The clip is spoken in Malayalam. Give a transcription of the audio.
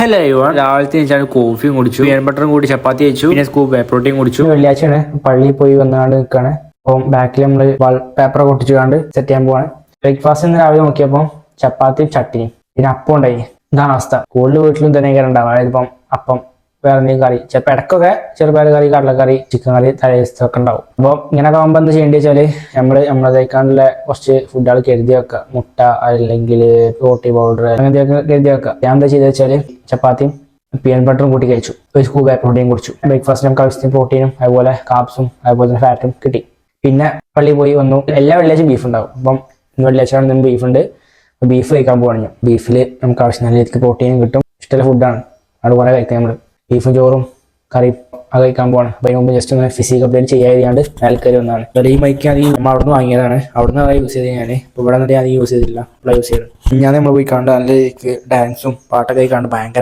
ഹലോ രാവിലത്തെ വെച്ചാൽ കോഫിയും കുടിച്ചു, പീനട്ട് ബട്ടറും കൂടി ചപ്പാത്തി കഴിച്ചു, പിന്നെ സ്കൂപ്പ് പ്രോട്ടീൻ കുടിച്ചു. വെള്ളിയാഴ്ചയാണ്, പള്ളിയിൽ പോയി വന്നാണ്ട് നിൽക്കാണ്. അപ്പം ബാക്കിൽ നമ്മള് പേപ്പർ ഒട്ടിച്ചുകൊണ്ട് സെറ്റ് ചെയ്യാൻ പോവാണ്. ബ്രേക്ക്ഫാസ്റ്റ് ഇന്ന് രാവിലെ നോക്കിയപ്പോൾ ചപ്പാത്തിയും ചട്ടിനിയും പിന്നെ അപ്പം ഉണ്ടായി. ഇതാണ് അവസ്ഥ. കൂടുതൽ വീട്ടിലും തന്നെ ഉണ്ടാവും. അതായത് ഇപ്പം അപ്പം, വേറെ എന്തെങ്കിലും കറി, ചിലപ്പോൾ ഇടയ്ക്കൊക്കെ ചെറുപയർ കറി, കടലക്കറി, ചിക്കൻ കറി, തലേദിവസമൊക്കെ ഉണ്ടാവും. അപ്പോൾ ഇങ്ങനെ ആകുമ്പോൾ എന്താ ചെയ്യേണ്ടത് വെച്ചാൽ നമ്മളതേക്കാണ്ടുള്ള കുറച്ച് ഫുഡുകൾ കരുതി വെക്കുക. മുട്ട അല്ലെങ്കിൽ പ്രോട്ടീൻ പൗഡർ അങ്ങനത്തെയൊക്കെ കരുതി വെക്കുക. ഞാൻ എന്താ ചെയ്തത് വെച്ചാൽ ചപ്പാത്തിയും പീനട്ട് ബട്ടറും കൂട്ടി കഴിച്ചു, ഒരു സ്കൂപ്പ് പ്രോട്ടീൻ കുടിച്ചു. ബ്രേക്ക്ഫാസ്റ്റ് നമുക്ക് ആവശ്യത്തിന് പ്രോട്ടീനും അതുപോലെ കാർബ്സും അതുപോലെ തന്നെ ഫാറ്റും കിട്ടി. പിന്നെ പള്ളിയിൽ പോയി വന്നു. എല്ലാ വെള്ളിയാഴ്ചയും ബീഫ് ഉണ്ടാവും. അപ്പം ഇന്ന് വെള്ളിയാഴ്ച ബീഫ് ഉണ്ട്. ബീഫ് കഴിക്കാൻ പോകണം. ബീഫിൽ നമുക്ക് ആവശ്യം നല്ല രീതിക്ക് പ്രോട്ടീനും കിട്ടും. ഇഷ്ടമുള്ള ഫുഡാണ്, അതുപോലെ കഴിക്കാം. നമ്മൾ ബീഫും ചോറും കറിയും അത് കഴിക്കാൻ പോകണം. അപ്പോൾ അതിന് മുമ്പ് ജസ്റ്റ് ഒന്ന് ഫിസിക്കൽ അപ്ഡേറ്റ് ചെയ്യാതെയാണ്ട് ആൾക്കാർ വന്നതാണ്. അപ്പോൾ ഈ മൈക്ക് അത് നമ്മൾ അവിടെ നിന്ന് വാങ്ങിയതാണ്. അവിടെ നിന്ന് യൂസ് ചെയ്ത് ഞാൻ ഇപ്പോൾ ഇവിടെ നിന്നിട്ട് അത് യൂസ് ചെയ്തിട്ടില്ല, ഇവിടെ യൂസ് ചെയ്തത്. ഞാൻ നമ്മൾ പോയി കണ്ട് നല്ല രീതിക്ക് ഡാൻസും പാട്ടൊക്കെ കണ്ട് ഭയങ്കര